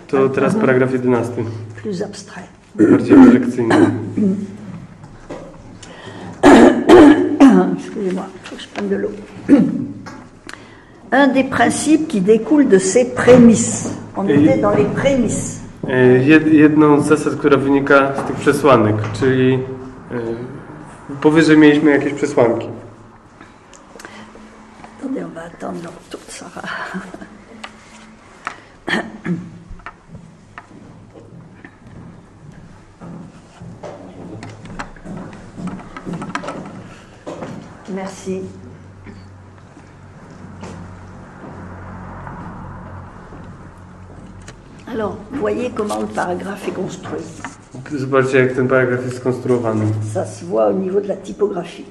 To teraz paragraf 11. Plus abstrait. Bardziej abstrakcyjny. Excusez-moi, il faut que je prenne de l'eau. Un des principes qui découle de ces prémices. On était dans les prémices. Jedną z zasad, która wynika z tych przesłanek, czyli powyżej mieliśmy jakieś przesłanki. Attendez, on va attendre le retour de Sarah. Merci. Alors, voyez comment le paragraphe est construit. Zobaczcie, jak ten paragraf jest skonstruowany. Ça se voit au niveau de la typographie.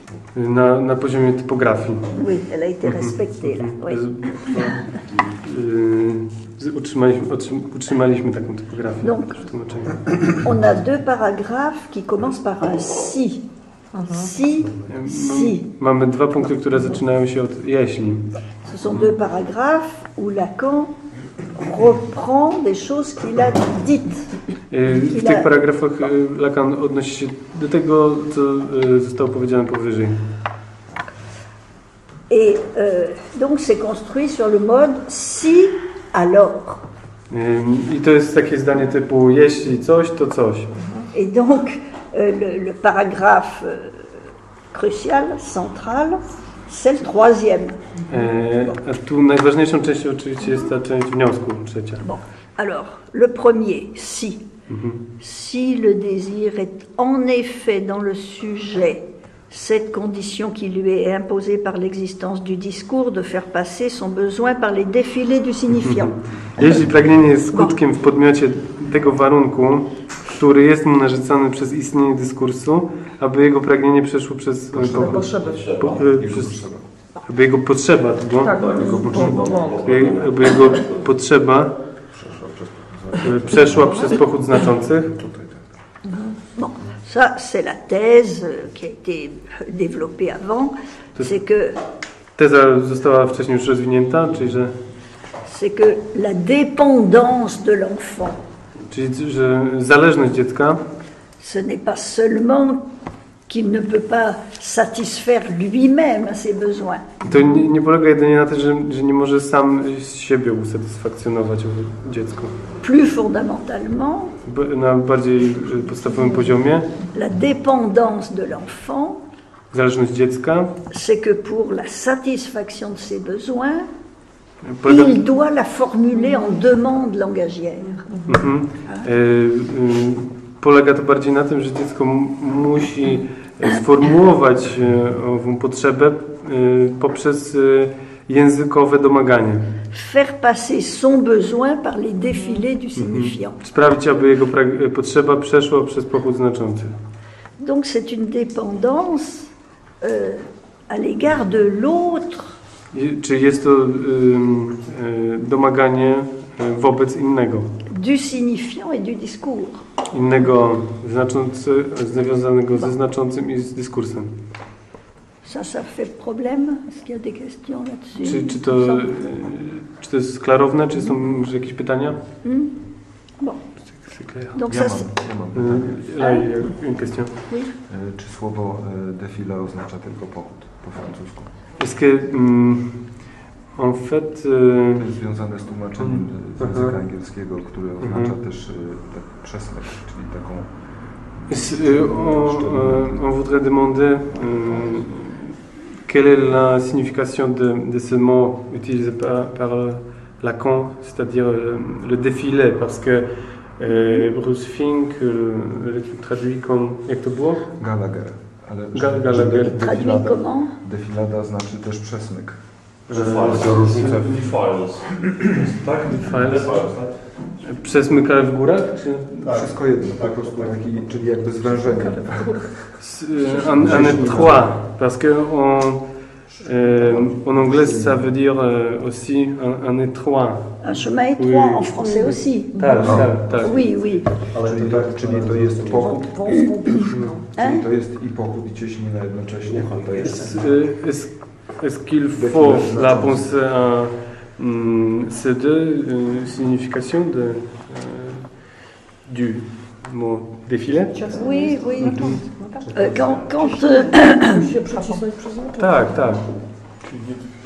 Na poziomie typografii. Oui, elle a été respectée là. Oui. Utrzymaliśmy taką typografię. Donc, on a deux paragraphes qui commencent par un si. Si, si. Mamy dwa punkty, które zaczynają się od jeśli. Ce sont deux paragraphes où Lacan reprend des choses qu'il a dites. W tych paragrafach Lacan odnosi się do tego, co zostało powiedziane powyżej. Et donc c'est construit sur le mode si alors. I to jest takie zdanie typu jeśli coś, to coś. Et donc le paragraphe crucial, central, c'est le troisième. A tu najważniejszą częścią oczywiście jest ta część wniosku, trzecia. Bon, alors le premier, si. Si le désir est en effet dans le sujet cette condition qui lui est imposée par l'existence du discours de faire passer son besoin par les défilés du signifiant. Jeśli pragnienie jest skutkiem w podmiocie tego warunku, który jest mu narzucany przez istnienie dyskursu, aby jego pragnienie przeszło przez aby jego potrzeba, aby jego potrzeba przeszła przez pochód znaczących. Bon, ça c'est la thèse qui a été développée avant, c'est que teza została wcześniej już rozwinięta, czyli że c'est que la dépendance de l'enfant, czyli że zależność dziecka ce n'est pas seulement qu'il ne peut pas satisfaire lui-même à ses besoins. To nie polega jedynie na tym, że nie może sam z siebie usatysfakcjonować dziecko. Plus fondamentalement, na bardziej podstawowym poziomie, la dépendance de l'enfant, zależność dziecka, c'est que pour la satisfaction de ses besoins, il doit la formuler en demande langagière. Polega to bardziej na tym, że dziecko musi sformułować ową potrzebę poprzez językowe domaganie. Faire passer son besoin par les défilés du signifiant. Sprawić, aby jego potrzeba przeszła przez pochód znaczący. Donc c'est une dépendance à l'égard de l'autre. Czy jest to domaganie wobec innego? Du signifiant et du discours. Innego związanego ze znaczącym i z dyskursem. Ça fait problème? Est-ce qu'il y a des questions là-dessus? Czy to jest klarowne? Czy są może jakieś pytania? Bon. Donc ja mam. Une question. Oui. Czy słowo défilé oznacza tylko pochód po francusku? Est-ce que en fait jest związane z tłumaczeniem z języka angielskiego, które oznacza też przesmyk, czyli taką on voudrait demander quelle est la signification de ce mot utilisé par Lacan, c'est-à-dire le défilé, parce que Bruce Fink traduit comme, jak to było? Gallagher. Ale Gallagher. Traduit comment? Defilada znaczy też przesmyk. Defiles. Tak? Defiles. Przesmykane w górach? Czy? Wszystko jedno, po prostu taki, czyli jakby zwężenie. En étroit, parce que en anglais ça veut dire aussi un étroit. Un chemin étroit en français aussi. Tak. Oui, oui. Czyli to jest pochód. Czyli to jest i pochód i cieśnina jednocześnie. Est-ce qu'il faut la penser à ces deux significations du mot défilé? Oui, oui. Tak, tak.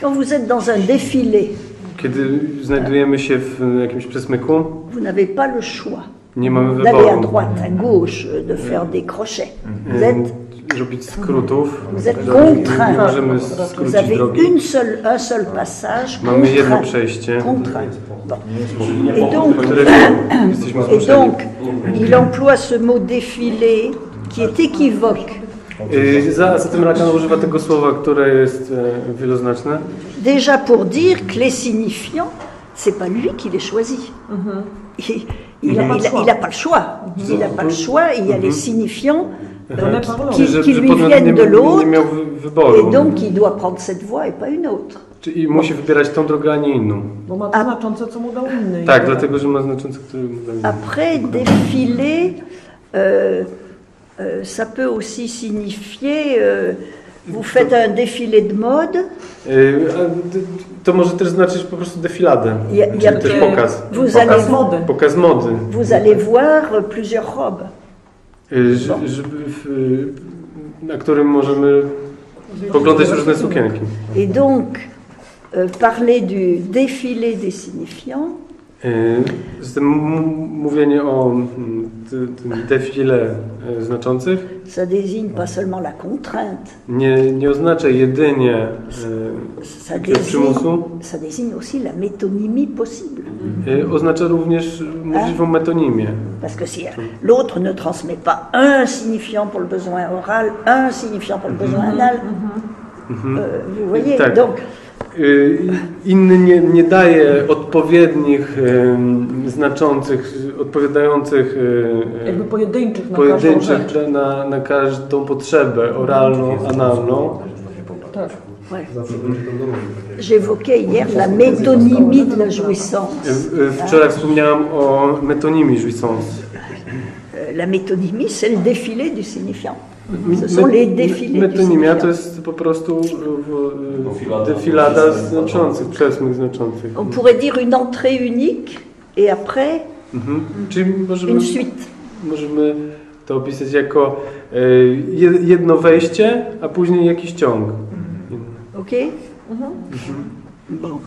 Quand vous êtes dans un défilé, Kiedy znajdujemy się w jakimś przesmyku, vous n'avez pas le choix nie mamy d'aller à wyboru. droite, à gauche, de faire des crochets. Vous êtes, Robić skrótów. vous êtes Nie contraint. możemy Vous skrócić avez drogi. un seul passage Mamy jedno contraint. przejście, Contraint. Bon. Et donc, do którego jesteśmy et zmuszeni. donc, il emploie ce mot défilé qui est équivoque. Za tym Lacan używa tego słowa, które jest wieloznaczne. Déjà pour dire que les signifiants, c'est pas lui qui les choisit. Il n'a pas le choix. Il n'a pas le choix. Il y a les signifiants qui lui viennent de l'autre. Et donc il doit prendre cette voie et pas une autre. I musi wybierać tą drogę, a nie inną. Bo ma to znaczące, co mu dał inny. Tak, dlatego, że ma znaczące, które mu dał inny. Après, défiler, ça peut aussi signifier, vous faites un défilé de mode. To może też znaczyć po prostu defiladę, Il y a czyli też pokaz. Pokaz mody. Vous allez voir plusieurs robes. Na którym możemy poglądać różne sukienki. Et donc, parler du défilé des signifiants, Zatem mówienie o tym defile znaczących ça désigne pas seulement la contrainte, nie oznacza jedynie przymusu, ça désigne aussi la métonymie possible. oznacza również możliwą metonimię. Parce que si l'autre ne transmet pas un signifiant pour le besoin oral, un signifiant pour le besoin anal, vous voyez, Tak. donc inny nie daje odpowiednich, znaczących, odpowiadających jakby pojedynczych na każdą potrzebę oralną, analną. Tak. ouais. J'évoquais hier la métonymie de la jouissance. Wczoraj wspomniałam o metonimii jouissance. La métonymie, c'est le défilé du signifiant. Ce sont les défilés du Metonimia to signifiant. jest po prostu defilada znaczących, przesmyk znaczących. On pourrait dire une entrée unique et après Czyli une suite. możemy to opisać jako jedno wejście, a później jakiś ciąg. Ok Bon.